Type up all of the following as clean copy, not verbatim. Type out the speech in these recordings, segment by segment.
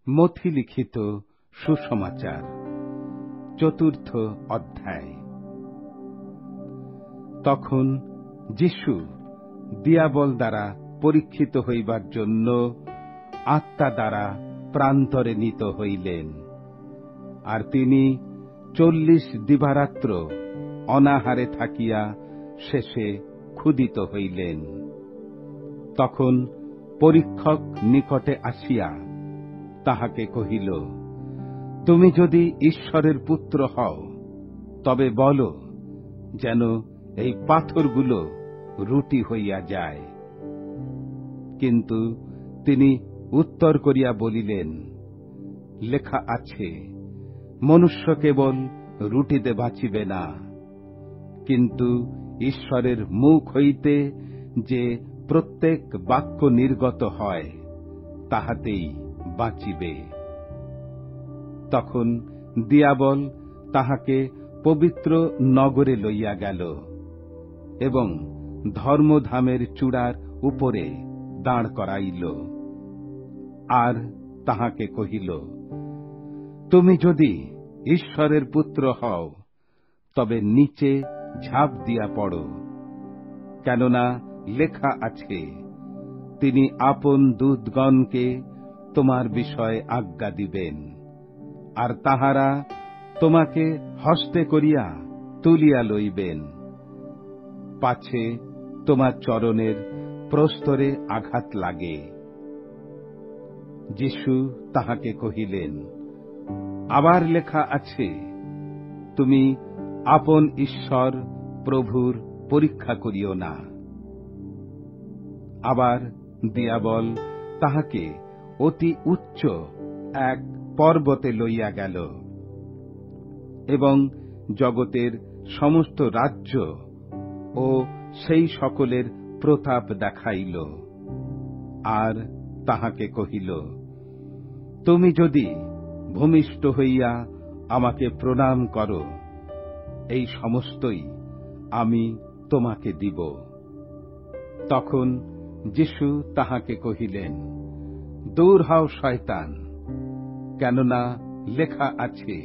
মথি লিখিত সুসমাচার ৪র্থ অধ্যায়। তখন যীশু দিয়াবল দ্বারা পরীক্ষিত হইবার জন্য আত্মা দ্বারা প্রান্তরে নীত হইলেন। আর তিনি ৪০ দিবারাত্র অনাহারে থাকিয়া শেষে ক্ষুধিত হইলেন। তখন পরীক্ষক নিকটে আসিয়া তাহাকে কহিল, তুমি যদি ঈশ্বরের পুত্র হও, তবে বলো, যেন এই পাথরগুলো রুটি হইয়া যায়। কিন্তু তিনি উত্তর করিয়া বলিলেন, লেখা আছে, মনুষ্য কেবল রুটিতে বাঁচিবে না, কিন্তু ঈশ্বরের মুখ হইতে যে প্রত্যেক বাক্য নির্গত হয় তাহাতেই বাঁচিবে। তখন দিয়াবল তাহাকে পবিত্র নগরে লইয়া গেল এবং ধর্মধামের চূড়ার উপরে দাঁড় করাইল। আর তাহাকে কহিল, তুমি যদি ঈশ্বরের পুত্র হও, তবে নিচে ঝাঁপ দিয়া পড়ো, কেননা লেখা আছে, তিনি আপন দূতগণকে তোমার বিষয়ে আজ্ঞা দিবেন, আর তাহারা তোমাকে হস্তে করিয়া তুলিয়া লইবেন, পাছে তোমার চরণের প্রস্তরে আঘাত লাগে। যীশু তাহাকে কহিলেন, আবার লেখা আছে, তুমি আপন ঈশ্বর প্রভুর পরীক্ষা করিও না। আবার দিয়াবল তাহাকে অতি উচ্চ এক পর্বতে লইয়া গেল এবং জগতের সমস্ত রাজ্য ও সেই সকলের প্রতাপ দেখাইল। আর তাহাকে কহিল, তুমি যদি ভূমিষ্ঠ হইয়া আমাকে প্রণাম করো, এই সমস্তই আমি তোমাকে দিব। তখন যীশু তাহাকে কহিলেন, দূর হও শয়তান, কেননা লেখা আছে,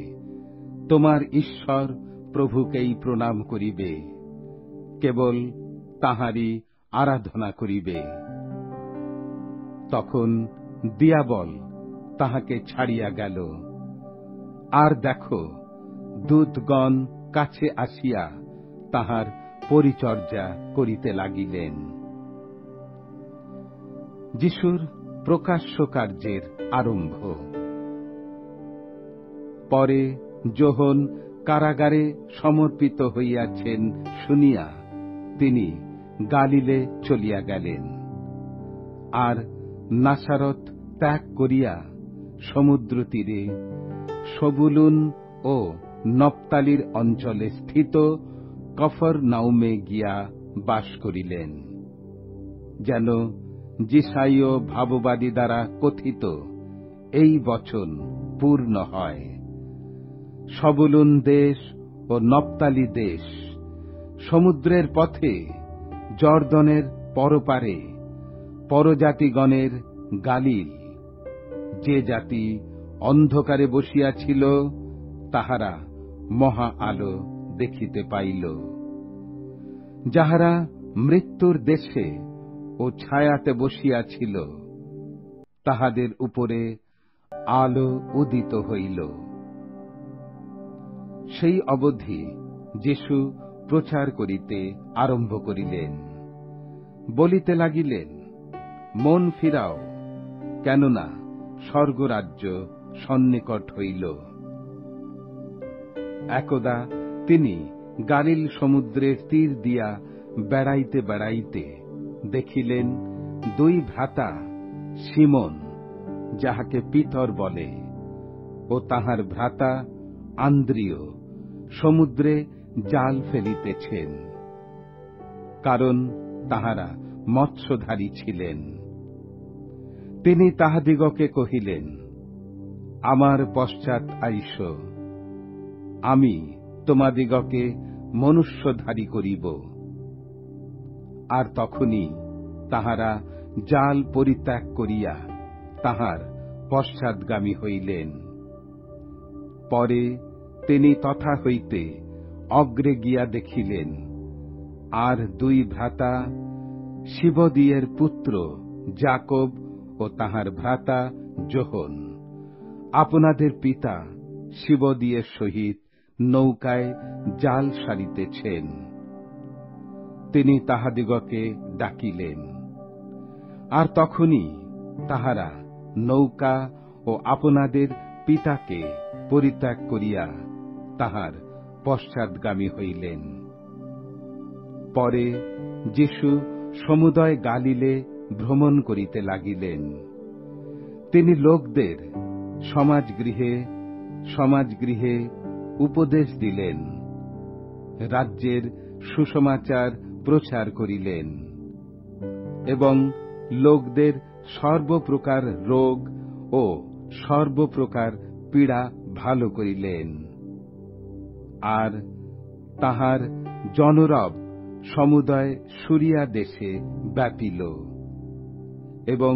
তোমার ঈশ্বর প্রভুকেই প্রণাম করিবে, কেবল তাঁহারই আরাধনা করিবে। তখন দিয়াবল তাহাকে ছাড়িয়া গেল। আর দেখো, দূতগণ কাছে আসিয়া তাহার পরিচর্যা করিতে লাগিলেন। যীশুর প্রকাশ্য কার্যের আরম্ভ। পরে যোহন কারাগারে সমর্পিত হইয়াছেন শুনিয়া তিনি গালিলে চলিয়া গেলেন, আর নাসারত ত্যাগ করিয়া সমুদ্র তীরে সবুলুন ও নপ্তালির অঞ্চলে স্থিত কফরনাউমে গিয়া বাস করিলেন, যেন যিশাইয় ভাববাদী দ্বারা কথিত এই বচন পূর্ণ হয়, সবুলুন দেশ ও নপ্তালি দেশ, সমুদ্রের পথে, জর্দনের পরপারে, পরজাতিগণের গালিল। যে জাতি অন্ধকারে বসিয়াছিল, তাহারা মহা আলো দেখিতে পাইল। যাহারা মৃত্যুর দেশে ও ছায়াতে বসিয়াছিল, তাহাদের উপরে আলো উদিত হইল। সেই অবধি যীশু প্রচার করিতে আরম্ভ করিলেন, বলিতে লাগিলেন, মন ফিরাও, কেননা স্বর্গরাজ্য সন্নিকট হইল। একদা তিনি গালিল সমুদ্রের তীর দিয়া বেড়াইতে বেড়াইতে দেখিলেন, দুই ভ্রাতা সিমন, যাহাকে পিতর বলে, ও তাহার ভ্রাতা আন্দ্রিয় সমুদ্রে জাল ফেলিতেছেন, কারণ তাহারা মৎস্যধারী ছিলেন। তিনি তাহাদিগকে কহিলেন, আমার পশ্চাৎ আইস, আমি তোমাদিগকে মনুষ্যধারী করিব। আর তখনই তাহারা জাল পরিত্যাগ করিয়া তাহার পশ্চাৎগামী হইলেন। পরে তিনি তথা হইতে অগ্রে গিয়া দেখিলেন, আর দুই ভ্রাতা শিবদিয়ের পুত্র যাকব ও তাহার ভ্রাতা যোহন আপনাদের পিতা শিবদিয়ের সহিত নৌকায় জাল সারিতেছেন। তিনি তাহাদিগকে ডাকিলেন, আর তখনই তাহারা নৌকা ও আপনাদের পিতাকে পরিত্যাগ করিয়া তাহার পশ্চাৎগামী হইলেন। পরে যীশু সমুদয় গালিলে ভ্রমণ করিতে লাগিলেন। তিনি লোকদের সমাজগৃহে সমাজগৃহে উপদেশ দিলেন, রাজ্যের সুসমাচার প্রচার করিলেন এবং লোকদের সর্বপ্রকার রোগ ও সর্বপ্রকার পীড়া ভালো করিলেন। আর তাহার জনরব সমুদয় সুরিয়া দেশে ব্যাপিল এবং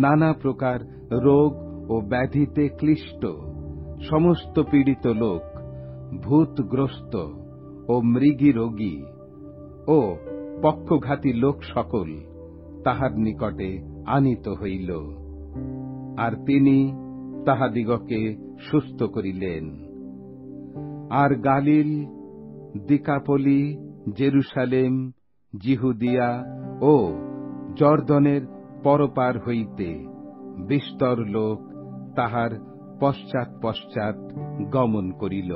নানা প্রকার রোগ ও ব্যাধিতে ক্লিষ্ট সমস্ত পীড়িত লোক, ভূতগ্রস্ত ও মৃগী রোগী ও পক্ষঘাতী লোক সকল তাহার নিকটে আনিত হইল, আর তিনি তাহাদিগকে সুস্থ করিলেন। আর গালিল, দিকাপলি, জেরুসালেম, জিহুদিয়া ও জর্দনের পরপার হইতে বিস্তর লোক তাহার পশ্চাৎ পশ্চাৎ গমন করিল।